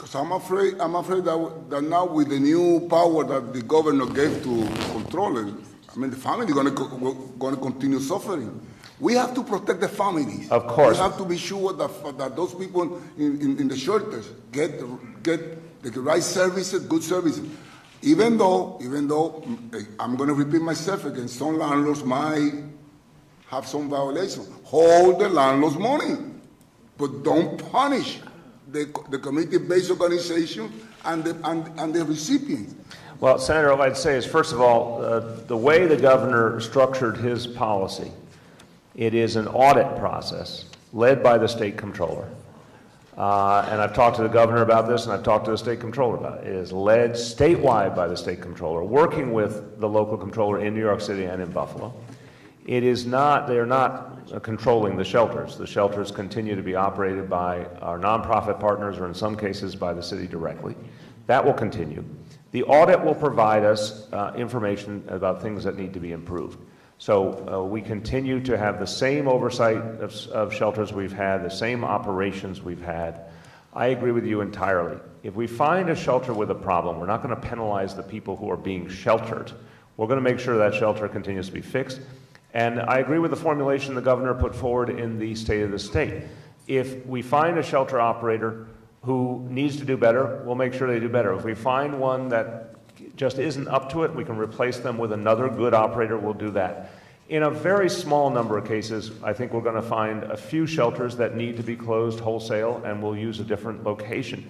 Because I'm afraid that now with the new power that the governor gave to controllers, I mean, the family going to continue suffering. We have to protect the families. Of course. We have to be sure that those people in the shelters get the right services, good services. Even though I'm going to repeat myself again, some landlords might have some violations. Hold the landlord's money, but don't punish the community-based organization and the recipients. Well, Senator, what I'd say is, first of all, the way the governor structured his policy, it is an audit process led by the state comptroller. And I've talked to the governor about this, and I've talked to the state comptroller about it. It is led statewide by the state comptroller, working with the local comptroller in New York City and in Buffalo. It is not, they are not controlling the shelters. The shelters continue to be operated by our nonprofit partners, or in some cases by the city directly. That will continue. The audit will provide us information about things that need to be improved. So we continue to have the same oversight of shelters we've had, the same operations we've had. I agree with you entirely. If we find a shelter with a problem, we're not going to penalize the people who are being sheltered. We're going to make sure that shelter continues to be fixed. And I agree with the formulation the governor put forward in the State of the State. If we find a shelter operator who needs to do better, we'll make sure they do better. If we find one that just isn't up to it, we can replace them with another good operator, we'll do that. In a very small number of cases, I think we're going to find a few shelters that need to be closed wholesale, and we'll use a different location.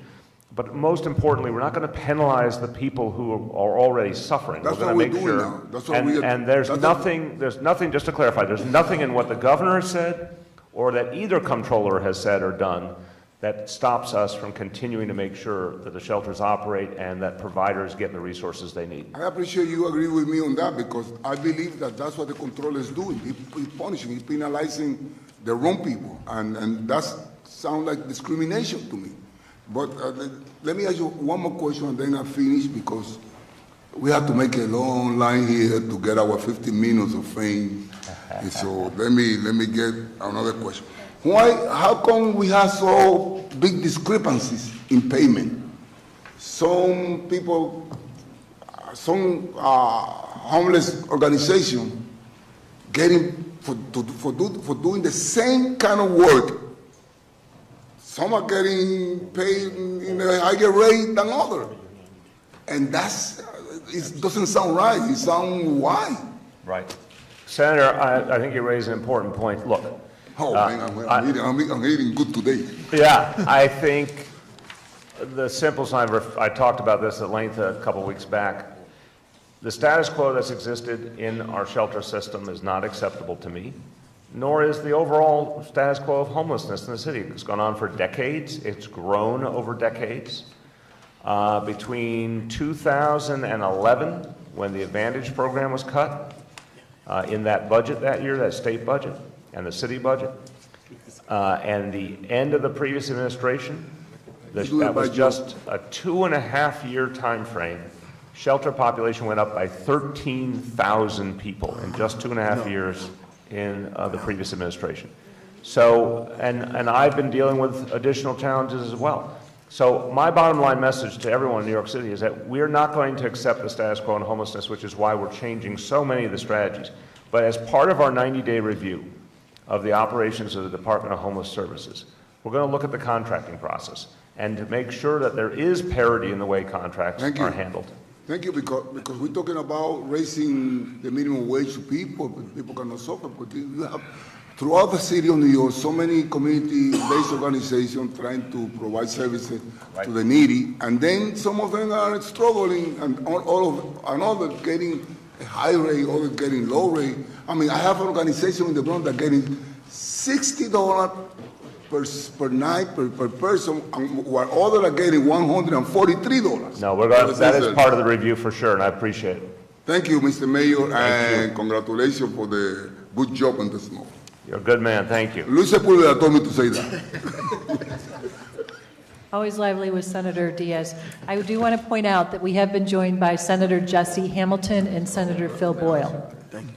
But most importantly, we're not going to penalize the people who are already suffering. That's we're going to make sure. That's what we are. And there's nothing, just to clarify, there's nothing in what the governor has said or that either comptroller has said or done that stops us from continuing to make sure that the shelters operate and that providers get the resources they need. I appreciate you agree with me on that, because I believe that that's what the controller is doing. He's punishing, he's penalizing the wrong people, and that sounds like discrimination to me. But let me ask you one more question and then I'll finish, because we have to make a long line here to get our 15 minutes of fame. So let me get another question. How come we have so big discrepancies in payment? Some people, some homeless organization getting for doing the same kind of work. Some are getting paid in a higher rate than others, and it doesn't sound right. It sounds why? Right, Senator. I think you raise an important point. Look. Oh, man, I'm eating good today. Yeah, I think the simplest, I talked about this at length a couple weeks back. The status quo that's existed in our shelter system is not acceptable to me, nor is the overall status quo of homelessness in the city. It's gone on for decades. It's grown over decades. Between 2011, when the Advantage program was cut, in that budget that year, that state budget, and the city budget, and the end of the previous administration, that was just a 2.5-year time frame. Shelter population went up by 13,000 people in just 2.5 years in the previous administration. So, and I've been dealing with additional challenges as well. So my bottom line message to everyone in New York City is that we're not going to accept the status quo in homelessness, which is why we're changing so many of the strategies. But as part of our 90-day review of the operations of the Department of Homeless Services, we're going to look at the contracting process and to make sure that there is parity in the way contracts are handled. Thank you, because we're talking about raising the minimum wage to people, but people cannot suffer. Because you have, throughout the city of New York, so many community-based organizations trying to provide services to the needy, and then some of them are struggling, and others getting a high rate, others getting low rate. I mean, I have an organization in the Bronx that getting $60 per night per person, while others are getting $143. No, that is part of the review for sure, and I appreciate it. Thank you, Mr. Mayor, and congratulations for the good job on the snow. You're a good man. Thank you. Luis Sepulveda told me to say that. Always lively with Senator Diaz. I do want to point out that we have been joined by Senator Jesse Hamilton and Senator Phil Boyle. Thank you.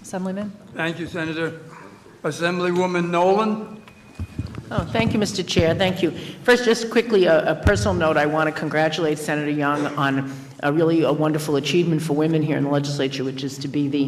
Assemblyman? Thank you, Senator. Assemblywoman Nolan? Oh, thank you, Mr. Chair. Thank you. First, just quickly, a personal note. I want to congratulate Senator Young on a wonderful achievement for women here in the legislature, which is to be the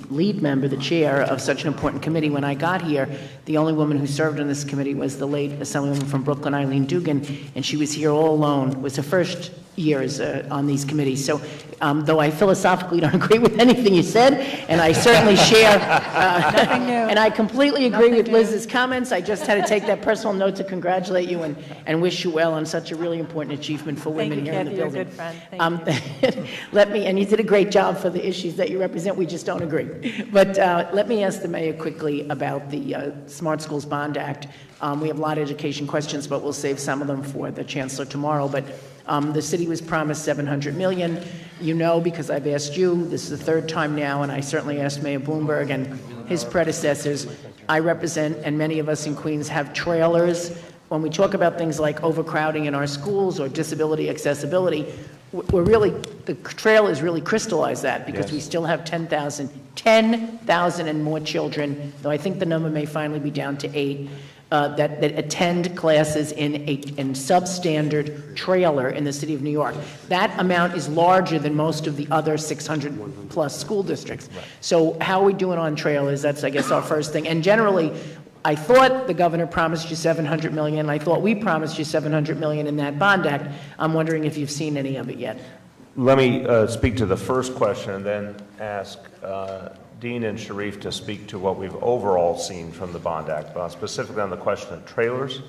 lead member, the chair of such an important committee. When I got here, the only woman who served on this committee was the late Assemblywoman from Brooklyn, Eileen Dugan, and she was here all alone. It was her first years on these committees. So though I philosophically don't agree with anything you said, and I certainly share, Nothing new. and I completely agree Nothing with new. Liz's comments, I just had to take that personal note to congratulate you and wish you well on such a really important achievement for women Thank you, here in the Kathy. You're a building. good friend. Thank you. Let me, and you did a great job for the issues that you represent, we just don't agree. But let me ask the mayor quickly about the Smart Schools Bond Act. We have a lot of education questions, but we'll save some of them for the chancellor tomorrow. But the city was promised $700 million. You know, because I've asked you, this is the third time now, and I certainly asked Mayor Bloomberg and his predecessors. I represent, and many of us in Queens have trailers. When we talk about things like overcrowding in our schools or disability accessibility, the trail has really crystallized that, because Yes. we still have 10,000 and more children, though I think the number may finally be down to 8, that attend classes in a substandard trailer in the city of New York. That amount is larger than most of the other 600-plus school districts. Right. So how are we doing on trailers? That's, I guess, our first thing. And generally, I thought the governor promised you $700 million. I thought we promised you $700 million in that bond act. I'm wondering if you've seen any of it yet. Let me speak to the first question and then ask Dean and Sharif to speak to what we've overall seen from the Bond Act, but specifically on the question of trailers.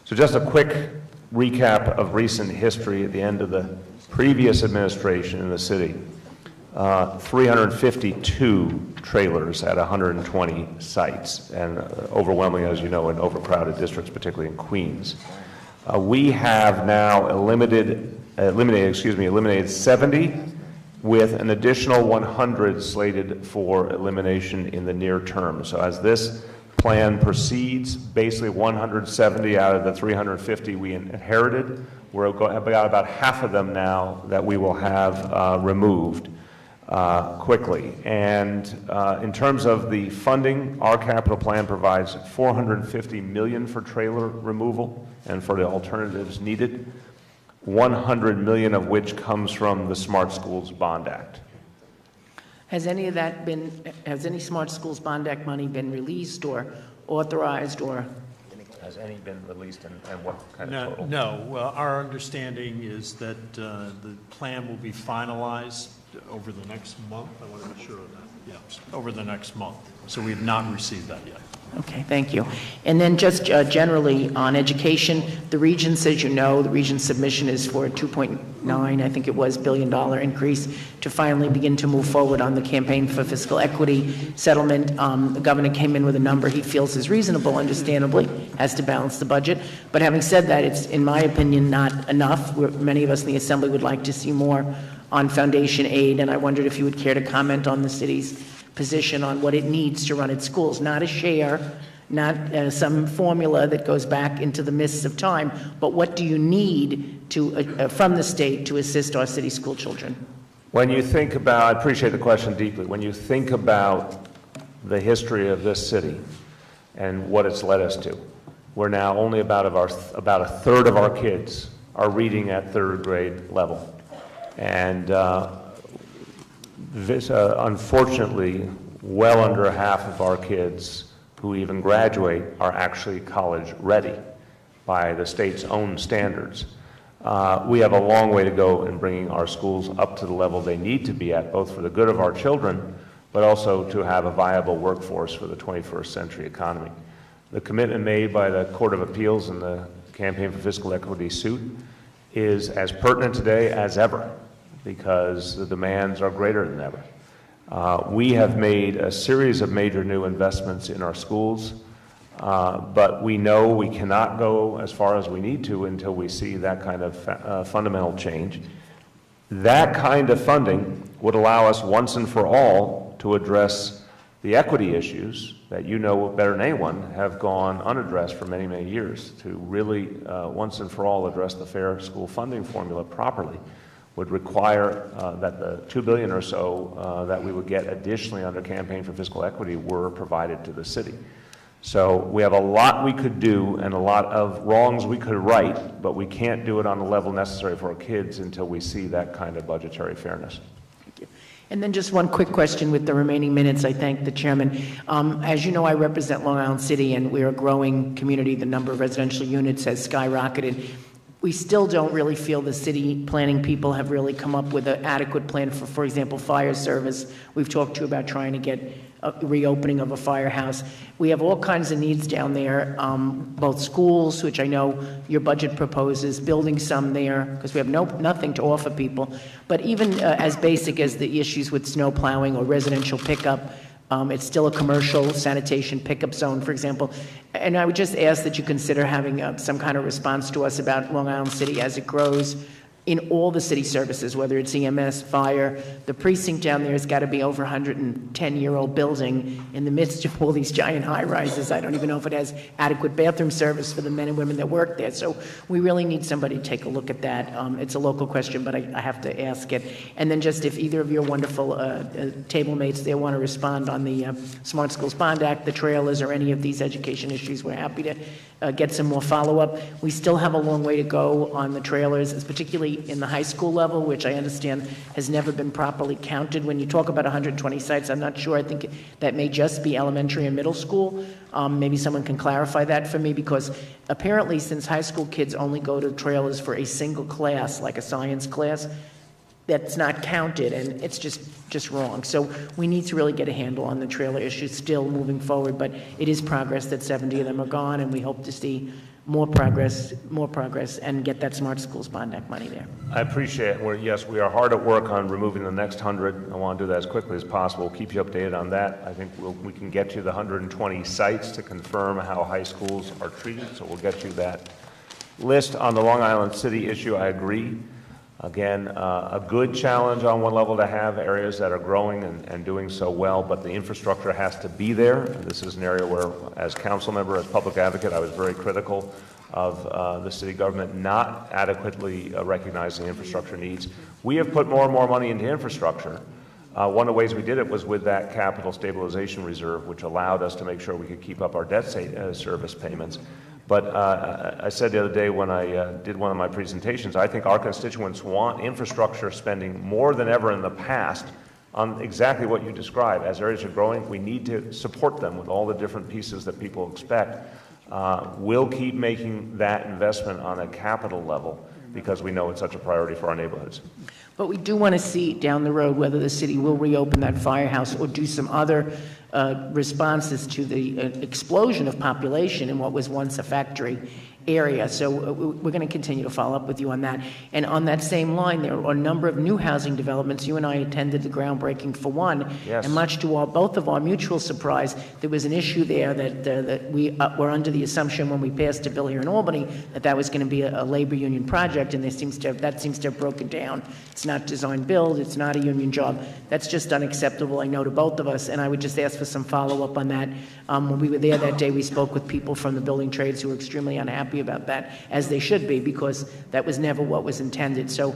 So just a quick recap of recent history at the end of the previous administration in the city. 352 trailers at 120 sites, and overwhelmingly, as you know, in overcrowded districts, particularly in Queens. We have now eliminated 70, with an additional 100 slated for elimination in the near term. So as this plan proceeds, basically 170 out of the 350 we inherited, we're about half of them now that we will have removed quickly. And in terms of the funding, our capital plan provides $450 million for trailer removal and for the alternatives needed, $100 million of which comes from the Smart Schools Bond Act. Has any Smart Schools Bond Act money been released or authorized, or? Has any been released, and what kind of total? No. Well, our understanding is that the plan will be finalized over the next month. I want to be sure of that. Yes, over the next month. So we have not received that yet. Okay, thank you. And then just generally on education, the regions, as you know, the region's submission is for a $2.9, I think it was, $billion increase to finally begin to move forward on the campaign for fiscal equity settlement. The governor came in with a number he feels is reasonable, understandably, has to balance the budget. But having said that, it's, in my opinion, not enough. Many of us in the Assembly would like to see more on foundation aid, and I wondered if you would care to comment on the city's position on what it needs to run its schools, not a share, not some formula that goes back into the mists of time, but what do you need to, from the state to assist our city school children? When you think about, I appreciate the question deeply, when you think about the history of this city and what it's led us to, we're now only about a third of our kids are reading at third grade level. And unfortunately, well under half of our kids who even graduate are actually college ready by the state's own standards. We have a long way to go in bringing our schools up to the level they need to be at, both for the good of our children, but also to have a viable workforce for the 21st century economy. The commitment made by the Court of Appeals in the Campaign for Fiscal Equity suit is as pertinent today as ever, because the demands are greater than ever. We have made a series of major new investments in our schools, but we know we cannot go as far as we need to until we see that kind of fundamental change. That kind of funding would allow us once and for all to address the equity issues that you know better than anyone have gone unaddressed for many, many years. To really once and for all address the fair school funding formula properly would require that the $2 billion or so that we would get additionally under Campaign for Fiscal Equity were provided to the city. So we have a lot we could do and a lot of wrongs we could right, but we can't do it on the level necessary for our kids until we see that kind of budgetary fairness. Thank you. And then just one quick question with the remaining minutes. I thank the chairman. As you know, I represent Long Island City, and we're a growing community. The number of residential units has skyrocketed. We still don't really feel the city planning people have really come up with an adequate plan for example, fire service. We've talked to you about trying to get a reopening of a firehouse. We have all kinds of needs down there, both schools, which I know your budget proposes, building some there, because we have nothing to offer people. But even as basic as the issues with snow plowing or residential pickup, it's still a commercial sanitation pickup zone, for example. And I would just ask that you consider having some kind of response to us about Long Island City as it grows in all the city services, whether it's EMS, fire. The precinct down there has got to be over 110-year-old building in the midst of all these giant high-rises. I don't even know if it has adequate bathroom service for the men and women that work there. So we really need somebody to take a look at that. It's a local question, but I have to ask it. And then just if either of your wonderful table mates there want to respond on the Smart Schools Bond Act, the trailers, or any of these education issues, we're happy to get some more follow-up. We still have a long way to go on the trailers, particularly in the high school level, which I understand has never been properly counted. When you talk about 120 sites, I'm not sure. I think that may just be elementary and middle school. Maybe someone can clarify that for me, because apparently since high school kids only go to trailers for a single class, like a science class, that's not counted, and it's just wrong. So we need to really get a handle on the trailer issue still moving forward, but it is progress that 70 of them are gone, and we hope to see more progress, and get that Smart Schools Bond Act money there. I appreciate it. Yes, we are hard at work on removing the next 100. I want to do that as quickly as possible. We'll keep you updated on that. I think we can get you the 120 sites to confirm how high schools are treated, so we'll get you that list. On the Long Island City issue, I agree. Again, a good challenge on one level to have areas that are growing and doing so well, but the infrastructure has to be there. And this is an area where, as council member, as public advocate, I was very critical of the city government not adequately recognizing infrastructure needs. We have put more and more money into infrastructure. One of the ways we did it was with that capital stabilization reserve, which allowed us to make sure we could keep up our debt service payments. But I said the other day when I did one of my presentations, I think our constituents want infrastructure spending more than ever in the past on exactly what you described. As areas are growing, we need to support them with all the different pieces that people expect. We'll keep making that investment on a capital level because we know it's such a priority for our neighborhoods. But we do want to see down the road whether the city will reopen that firehouse or do some other responses to the explosion of population in what was once a factory area. So we're going to continue to follow up with you on that. And on that same line, there are a number of new housing developments. You and I attended the groundbreaking for one, yes. And much to both of our mutual surprise, there was an issue there that we were under the assumption when we passed a bill here in Albany that was going to be a labor union project, and that seems to have broken down. It's not design build, it's not a union job. That's just unacceptable, I know, to both of us, and I would just ask for some follow-up on that. When we were there that day, we spoke with people from the building trades who were extremely unhappy about that, as they should be, because that was never what was intended. So,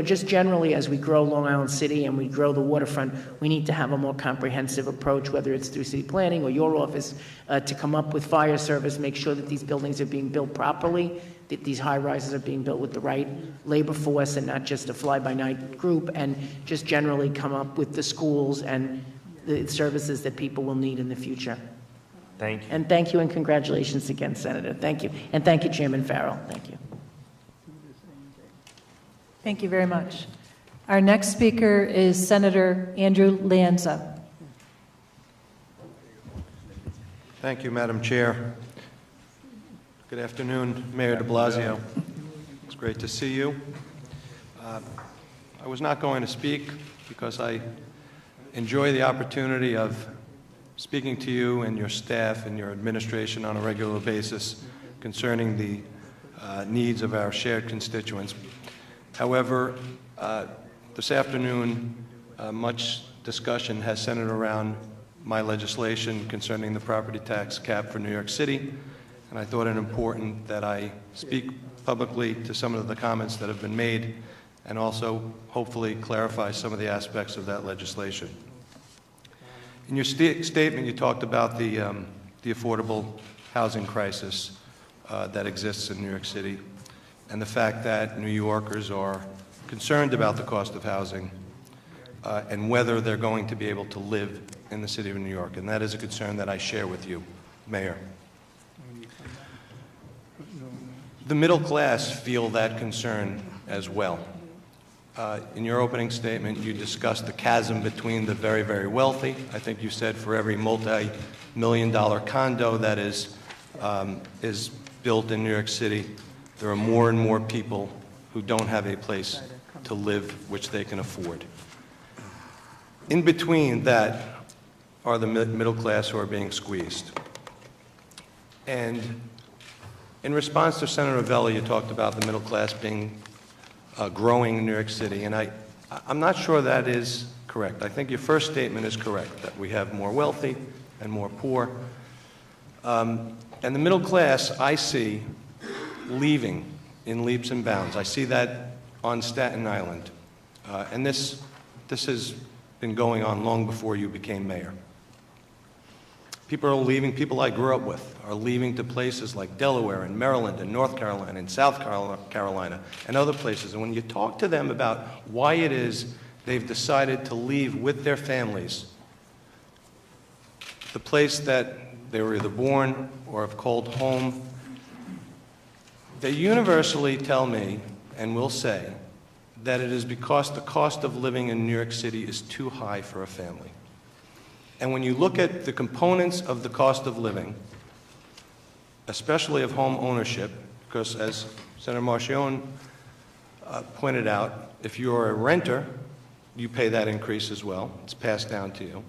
just generally, as we grow Long Island City and we grow the waterfront, we need to have a more comprehensive approach, whether it's through city planning or your office, to come up with fire service, make sure that these buildings are being built properly, that these high-rises are being built with the right labor force and not just a fly-by-night group, and just generally come up with the schools and the services that people will need in the future. Thank you. And thank you and congratulations again, Senator. Thank you. And thank you, Chairman Farrell. Thank you. Thank you very much. Our next speaker is Senator Andrew Lanza. Thank you, Madam Chair. Good afternoon, Mayor de Blasio. It's great to see you. I was not going to speak because I enjoy the opportunity of speaking to you and your staff and your administration on a regular basis concerning the needs of our shared constituents. However, this afternoon, much discussion has centered around my legislation concerning the property tax cap for New York City, and I thought it important that I speak publicly to some of the comments that have been made and also hopefully clarify some of the aspects of that legislation. In your statement, you talked about the the affordable housing crisis that exists in New York City, and the fact that New Yorkers are concerned about the cost of housing and whether they're going to be able to live in the city of New York. And that is a concern that I share with you, Mayor. The middle class feel that concern as well. In your opening statement, you discussed the chasm between the very, very wealthy. I think you said for every multi-million-dollar condo that is built in New York City, there are more and more people who don't have a place to live which they can afford. In between that are the middle class who are being squeezed. And in response to Senator Vella, you talked about the middle class being growing in New York City, and I'm not sure that is correct. I think your first statement is correct, that we have more wealthy and more poor. And the middle class, I see, leaving in leaps and bounds. I see that on Staten Island. And this has been going on long before you became mayor. People are leaving, people I grew up with are leaving to places like Delaware and Maryland and North Carolina and South Carolina and other places. And when you talk to them about why it is they've decided to leave with their families, the place that they were either born or have called home, they universally tell me and will say that it is because the cost of living in New York City is too high for a family. And when you look at the components of the cost of living, especially of home ownership, because as Senator Marchione pointed out, if you're a renter, you pay that increase as well. It's passed down to you.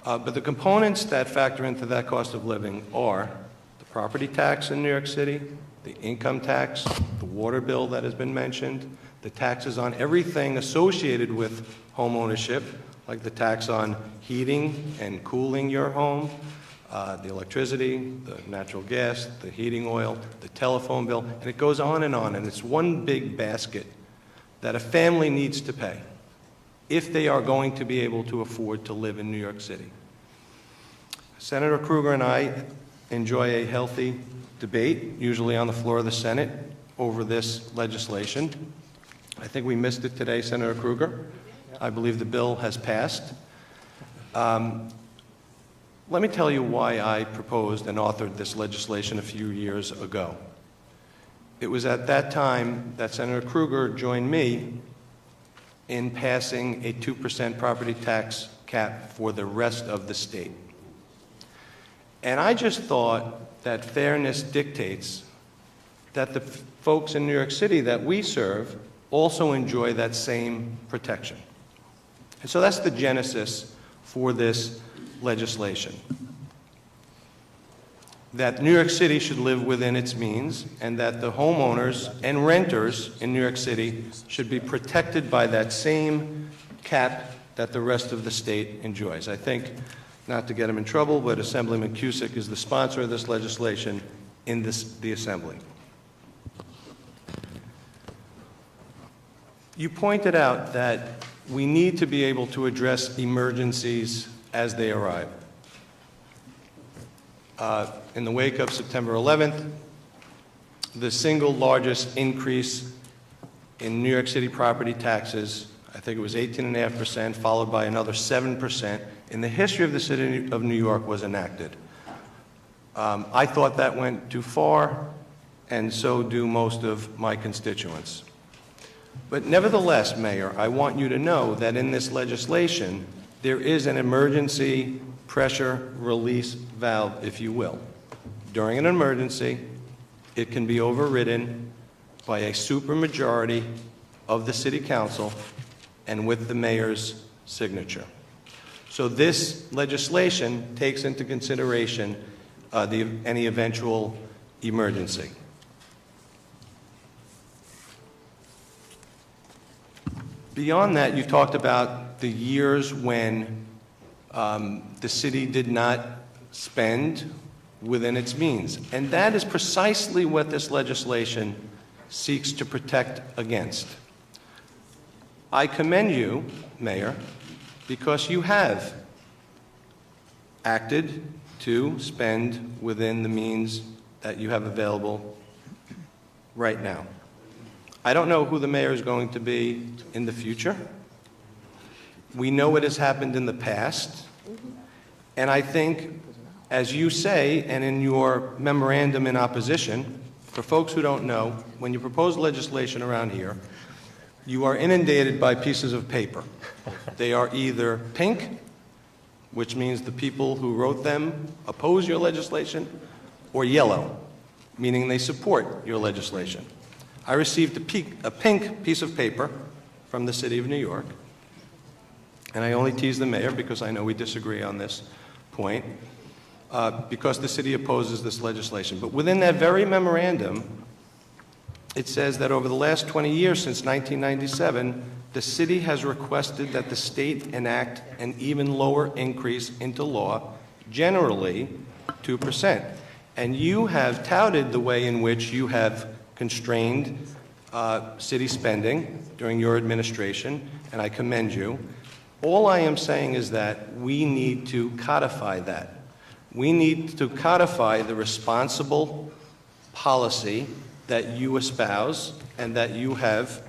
But the components that factor into that cost of living are the property tax in New York City, the income tax, the water bill that has been mentioned, the taxes on everything associated with home ownership, like the tax on heating and cooling your home, the electricity, the natural gas, the heating oil, the telephone bill, and it goes on, and it's one big basket that a family needs to pay if they are going to be able to afford to live in New York City. Senator Krueger and I enjoy a healthy debate, usually on the floor of the Senate, over this legislation. I think we missed it today, Senator Krueger. I believe the bill has passed. Let me tell you why I proposed and authored this legislation a few years ago. It was at that time that Senator Krueger joined me in passing a 2% property tax cap for the rest of the state. And I just thought that fairness dictates that the folks in New York City that we serve also enjoy that same protection. And so that's the genesis for this legislation. That New York City should live within its means, and that the homeowners and renters in New York City should be protected by that same cap that the rest of the state enjoys. I think, not to get him in trouble, but Assemblyman Cusick is the sponsor of this legislation in the Assembly. You pointed out that we need to be able to address emergencies as they arrive. In the wake of September 11th, the single largest increase in New York City property taxes, I think it was 18.5%, followed by another 7%, in the history of the city of New York was enacted. I thought that went too far, and so do most of my constituents. But nevertheless, Mayor, I want you to know that in this legislation, there is an emergency pressure release valve, if you will. During an emergency, it can be overridden by a supermajority of the City Council and with the mayor's signature. So this legislation takes into consideration any eventual emergency. Beyond that, you talked about the years when the city did not spend within its means. And that is precisely what this legislation seeks to protect against. I commend you, Mayor, because you have acted to spend within the means that you have available right now. I don't know who the mayor is going to be in the future. We know what has happened in the past. And I think, as you say, and in your memorandum in opposition, for folks who don't know, when you propose legislation around here, you are inundated by pieces of paper. They are either pink, which means the people who wrote them oppose your legislation, or yellow, meaning they support your legislation. I received a pink piece of paper from the City of New York, and I only tease the mayor because I know we disagree on this point, because the city opposes this legislation. But within that very memorandum, it says that over the last 20 years, since 1997, the city has requested that the state enact an even lower increase into law, generally 2%. And you have touted the way in which you have constrained city spending during your administration, and I commend you. All I am saying is that we need to codify that. We need to codify the responsible policy that you espouse and that you have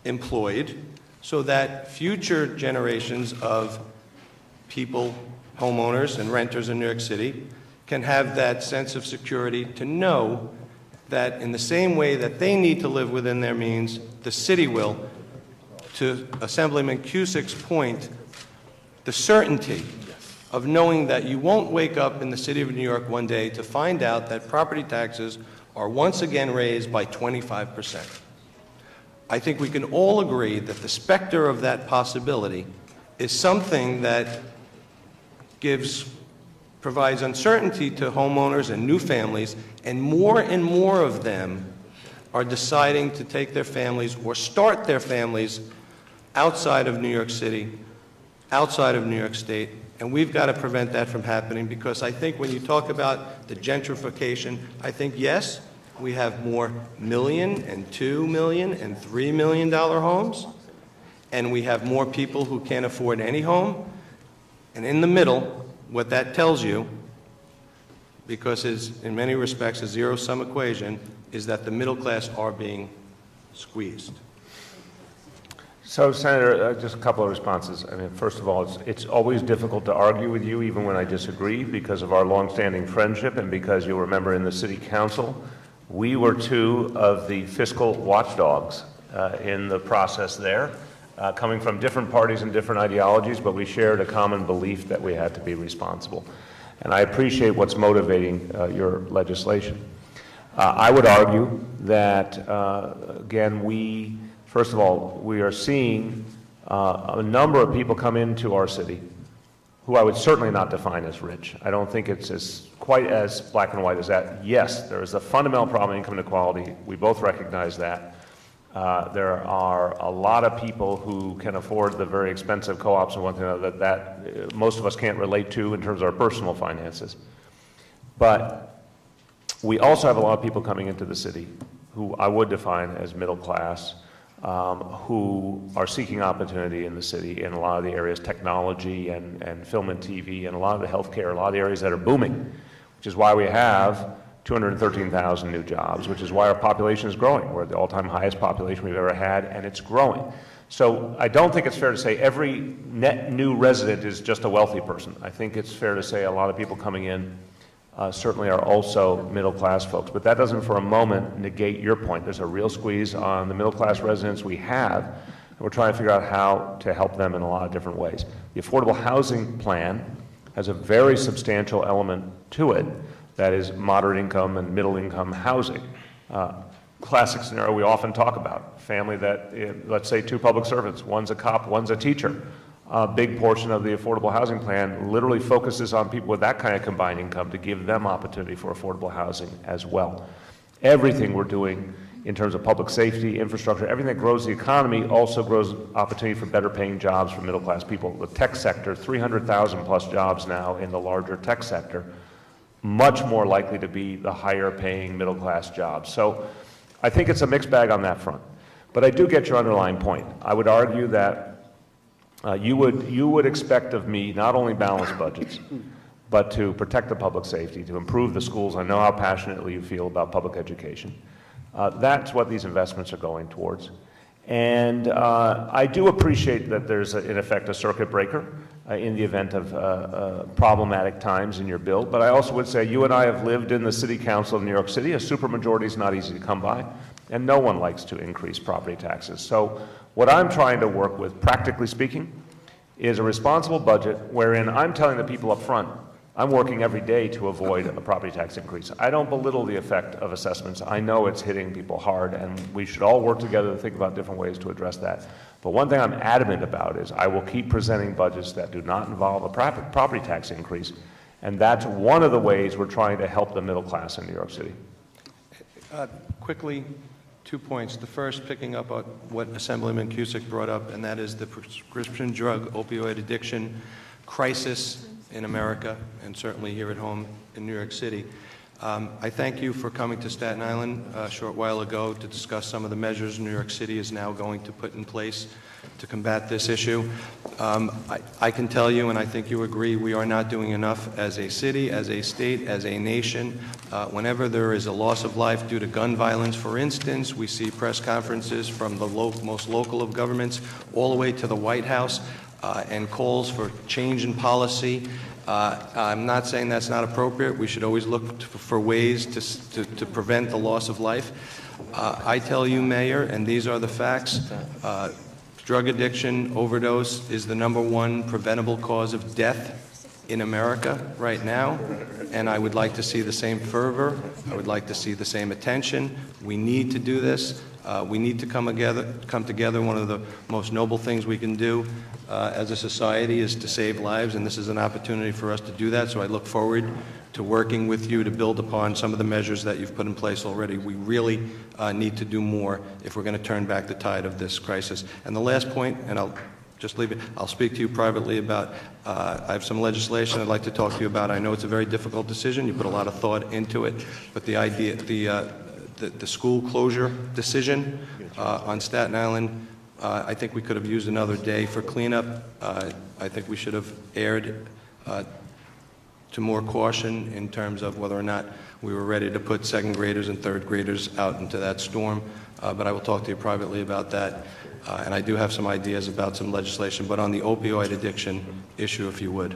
employed so that future generations of people, homeowners and renters in New York City can have that sense of security to know that in the same way that they need to live within their means, the city will. To Assemblyman Cusick's point, the certainty of knowing that you won't wake up in the city of New York one day to find out that property taxes are once again raised by 25%. I think we can all agree that the specter of that possibility is something that provides uncertainty to homeowners and new families, and more of them are deciding to take their families or start their families outside of New York City, outside of New York State, and we've got to prevent that from happening, because I think when you talk about the gentrification, I think, yes, we have more $1 million and $2 million and $3 million homes, and we have more people who can't afford any home, and in the middle, what that tells you, because it's in many respects a zero-sum equation, is that the middle class are being squeezed. So, Senator, just a couple of responses. I mean, first of all, it's always difficult to argue with you, even when I disagree, because of our longstanding friendship and because you'll remember in the City Council, we were two of the fiscal watchdogs in the process there, coming from different parties and different ideologies, but we shared a common belief that we had to be responsible. And I appreciate what's motivating your legislation. I would argue that, again, first of all, we are seeing a number of people come into our city who I would certainly not define as rich. I don't think it's quite as black and white as that. Yes, there is a fundamental problem in income inequality. We both recognize that. There are a lot of people who can afford the very expensive co-ops and one thing that most of us can't relate to in terms of our personal finances. But we also have a lot of people coming into the city who I would define as middle class, who are seeking opportunity in the city in a lot of the areas, technology and film and TV, and a lot of the healthcare, a lot of the areas that are booming, which is why we have 213,000 new jobs, which is why our population is growing. We're at the all-time highest population we've ever had, and it's growing. So I don't think it's fair to say every net new resident is just a wealthy person. I think it's fair to say a lot of people coming in certainly are also middle-class folks. But that doesn't for a moment negate your point. There's a real squeeze on the middle-class residents we have, and we're trying to figure out how to help them in a lot of different ways. The affordable housing plan has a very substantial element to it that is moderate income and middle income housing. Classic scenario we often talk about, family that, let's say 2 public servants, one's a cop, one's a teacher. A big portion of the affordable housing plan literally focuses on people with that kind of combined income to give them opportunity for affordable housing as well. Everything we're doing in terms of public safety, infrastructure, everything that grows the economy also grows opportunity for better paying jobs for middle class people. The tech sector, 300,000 plus jobs now in the larger tech sector, much more likely to be the higher paying middle class jobs. So I think it's a mixed bag on that front. But I do get your underlying point. I would argue that you would expect of me not only balanced budgets, but to protect the public safety, to improve the schools. I know how passionately you feel about public education. That's what these investments are going towards. And I do appreciate that there's, in effect, a circuit breaker in the event of problematic times in your bill. But I also would say you and I have lived in the city council of New York City. A supermajority is not easy to come by, and no one likes to increase property taxes. So what I'm trying to work with, practically speaking, is a responsible budget wherein I'm telling the people up front, I'm working every day to avoid a property tax increase. I don't belittle the effect of assessments. I know it's hitting people hard, and we should all work together to think about different ways to address that. But one thing I'm adamant about is I will keep presenting budgets that do not involve a property tax increase, and that's one of the ways we're trying to help the middle class in New York City. Quickly, 2 points. The first, picking up on what Assemblyman Cusick brought up, and that is the prescription drug opioid addiction crisis in America, and certainly here at home in New York City. I thank you for coming to Staten Island a short while ago to discuss some of the measures New York City is now going to put in place to combat this issue. I can tell you, and I think you agree, we are not doing enough as a city, as a state, as a nation. Whenever there is a loss of life due to gun violence, for instance, we see press conferences from the most local of governments all the way to the White House and calls for change in policy. I'm not saying that's not appropriate. We should always look for ways to prevent the loss of life. I tell you, Mayor, and these are the facts, drug addiction, overdose is the #1 preventable cause of death in America right now, and I would like to see the same fervor. I would like to see the same attention. We need to do this. We need to come together. One of the most noble things we can do as a society is to save lives, and this is an opportunity for us to do that. So I look forward to working with you to build upon some of the measures that you've put in place already. We really need to do more if we're going to turn back the tide of this crisis. And the last point, and I'll just leave it, I'll speak to you privately about, I have some legislation I'd like to talk to you about. I know it's a very difficult decision. You put a lot of thought into it, but the idea, the school closure decision on Staten Island, I think we could have used another day for cleanup. I think we should have erred to more caution in terms of whether or not we were ready to put second graders and third graders out into that storm. But I will talk to you privately about that. And I do have some ideas about some legislation, but on the opioid addiction issue, if you would.